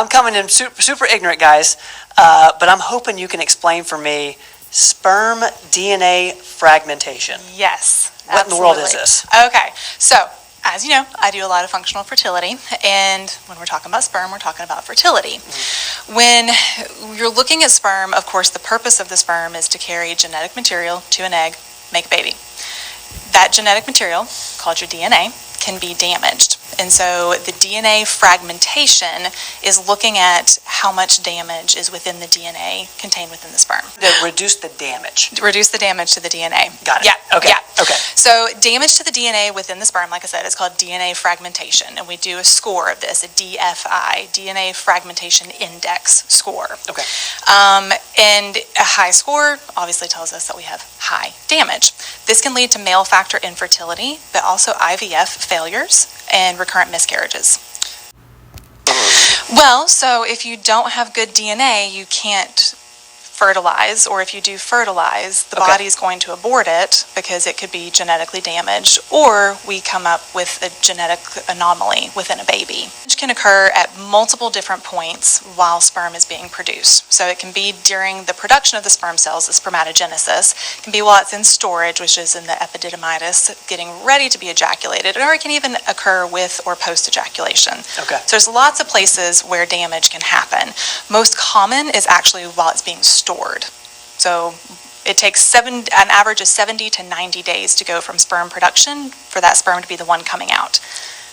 I'm coming in super ignorant, guys, but I'm hoping you can explain for me sperm DNA fragmentation. Yes, What in the world is this? Okay, so as you know, I do a lot of functional fertility, and when we're talking about sperm, we're talking about fertility. When you're looking at sperm, of course, the purpose of the sperm is to carry genetic material to an egg, make a baby. That genetic material, called your DNA, can be damaged. And so the DNA fragmentation is looking at how much damage is within the DNA contained within the sperm. To reduce the damage. Reduce the damage to the DNA. Got it. Yeah. Okay. Yeah. Okay. So damage to the DNA within the sperm, like I said, is called DNA fragmentation. And we do a score of this, a DFI, DNA Fragmentation Index score. Okay. And a high score obviously tells us that we have high damage. This can lead to male factor infertility, but also IVF failures and recurrent miscarriages. Well, so if you don't have good DNA, you can't fertilize, or if you do fertilize, the body is going to abort it because it could be genetically damaged, or we come up with a genetic anomaly within a baby. Which can occur at multiple different points while sperm is being produced. So it can be during the production of the sperm cells, the spermatogenesis. It can be while it's in storage, which is in the epididymitis, getting ready to be ejaculated, or it can even occur with or post-ejaculation. Okay. So there's lots of places where damage can happen. Most common is actually while it's being stored. So it takes an average of 70 to 90 days to go from sperm production for that sperm to be the one coming out.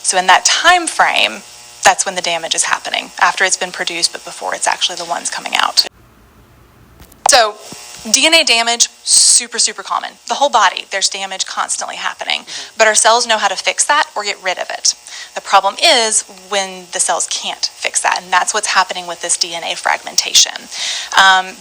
So in that time frame, that's when the damage is happening, after it's been produced but before it's actually the ones coming out. So DNA damage, super common. The whole body, there's damage constantly happening. But our cells know how to fix that or get rid of it. The problem is when the cells can't fix that, and that's what's happening with this DNA fragmentation.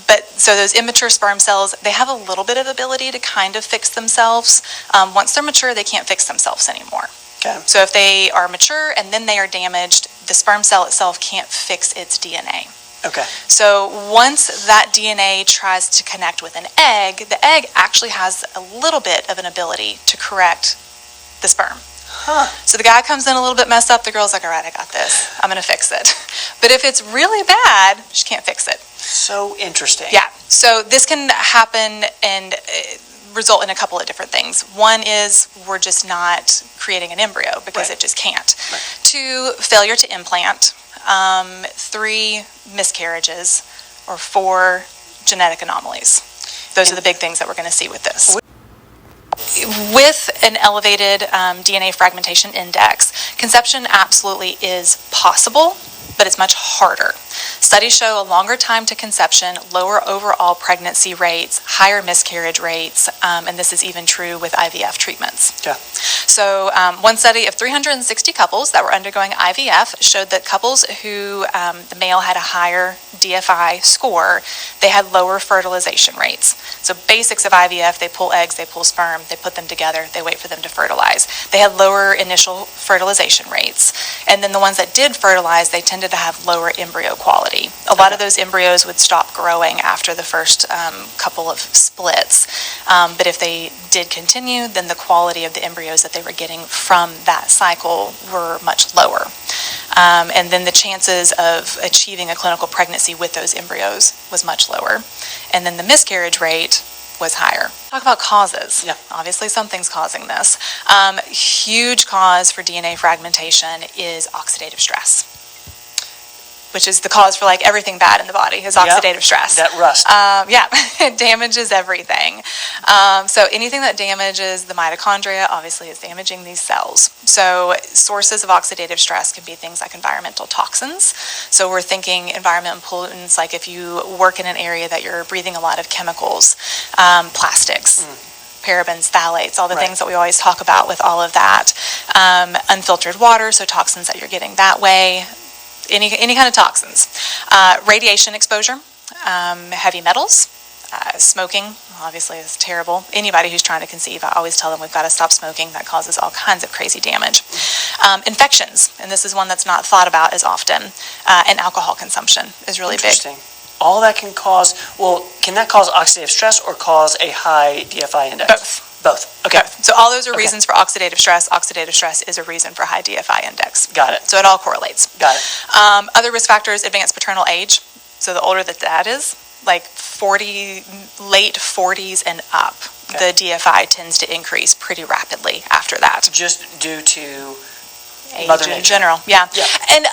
But so those immature sperm cells, they have a little bit of ability to kind of fix themselves. Once they're mature, they can't fix themselves anymore. Okay. So if they are mature and then they are damaged, the sperm cell itself can't fix its DNA. Okay. So once that DNA tries to connect with an egg, the egg actually has a little bit of an ability to correct the sperm. Huh. So the guy comes in a little bit messed up, the girl's like, all right, I got this, I'm going to fix it. But if it's really bad, she can't fix it. So interesting. Yeah, so this can happen and result in a couple of different things. One is we're just not creating an embryo because it just can't. Right. 2, failure to implant. 3, miscarriages. Or 4, genetic anomalies. Those are the big things that we're going to see with this. With an elevated DNA fragmentation index, conception absolutely is possible, but it's much harder. Studies show a longer time to conception, lower overall pregnancy rates, higher miscarriage rates, and this is even true with IVF treatments. Yeah. So one study of 360 couples that were undergoing IVF showed that couples who the male had a higher DFI score, they had lower fertilization rates. So basics of IVF, they pull eggs, they pull sperm, they put them together, they wait for them to fertilize. They had lower initial fertilization rates. And then the ones that did fertilize, they tended to have lower embryo quality. A lot of those embryos would stop growing after the first couple of splits. But if they did continue, then the quality of the embryos that they were getting from that cycle were much lower. And then the chances of achieving a clinical pregnancy with those embryos was much lower. And then the miscarriage rate was higher. Talk about causes. Yeah. Obviously something's causing this. Huge cause for DNA fragmentation is oxidative stress, which is the cause for like everything bad in the body is oxidative stress. That rust. It damages everything. So anything that damages the mitochondria obviously is damaging these cells. So sources of oxidative stress can be things like environmental toxins. So we're thinking environmental pollutants, like if you work in an area that you're breathing a lot of chemicals, plastics. Parabens, phthalates, all the things that we always talk about with all of that. Unfiltered water, so toxins that you're getting that way. Any kind of toxins. Radiation exposure, heavy metals, smoking, obviously is terrible. Anybody who's trying to conceive, I always tell them we've got to stop smoking. That causes all kinds of crazy damage. Infections, and this is one that's not thought about as often, and alcohol consumption is really big. Interesting. All that can cause, can that cause oxidative stress or cause a high DFI index? Both. Both. Okay. So all those are Okay. reasons for oxidative stress. Oxidative stress is a reason for high DFI index. Got it. So it all correlates. Got it. Other risk factors, advanced paternal age. So the older that is, like 40, late 40s and up, Okay. the DFI tends to increase pretty rapidly after that. Just due to Age Mother in Nature. general, yeah. Yeah. And,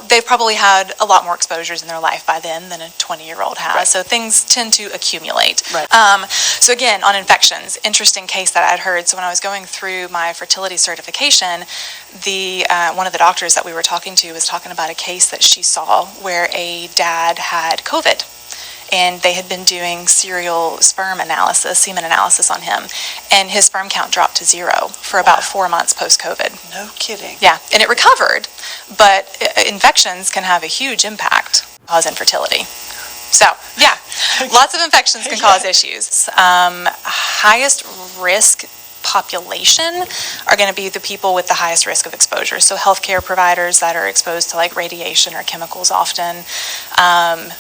they've probably had a lot more exposures in their life by then than a 20-year-old has. Right. So things tend to accumulate. Right. So again, on infections, interesting case that I'd heard. So when I was going through my fertility certification, one of the doctors that we were talking to was talking about a case that she saw where a dad had COVID. And they had been doing serial semen analysis on him. And his sperm count dropped to 0 for about 4 months post-COVID. No kidding. Yeah, and it recovered, but infections can have a huge impact, cause infertility. So, yeah, lots of infections can cause issues. Highest risk population are going to be the people with the highest risk of exposure. So healthcare providers that are exposed to like radiation or chemicals often,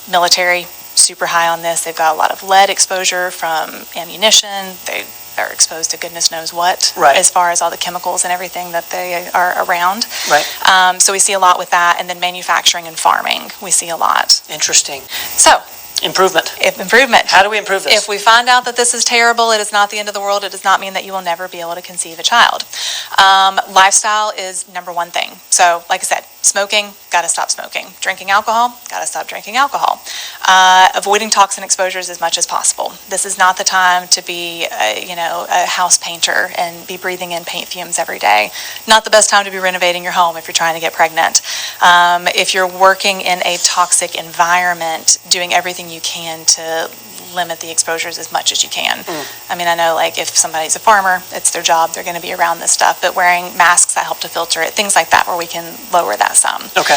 military, super high on this. They've got a lot of lead exposure from ammunition. They are exposed to goodness knows what, Right. as far as all the chemicals and everything that they are around. Right. So we see a lot with that. And then manufacturing and farming, we see a lot. Interesting. So, Improvement. improvement. How do we improve this? If we find out that this is terrible, it is not the end of the world. It does not mean that you will never be able to conceive a child. Lifestyle is number one thing. So, like I said, smoking, got to stop smoking. Drinking alcohol, got to stop drinking alcohol. Avoiding toxin exposures as much as possible. This is not the time to be, a house painter and be breathing in paint fumes every day. Not the best time to be renovating your home if you're trying to get pregnant. If you're working in a toxic environment, doing everything you can to limit the exposures as much as you can. I mean, I know like if somebody's a farmer, it's their job, they're going to be around this stuff, but wearing masks that help to filter it, things like that where we can lower that some. Okay.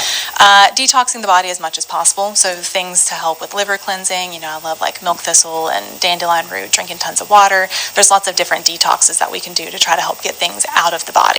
Detoxing the body as much as possible. So things to help with liver cleansing, I love like milk thistle and dandelion root, drinking tons of water. There's lots of different detoxes that we can do to try to help get things out of the body.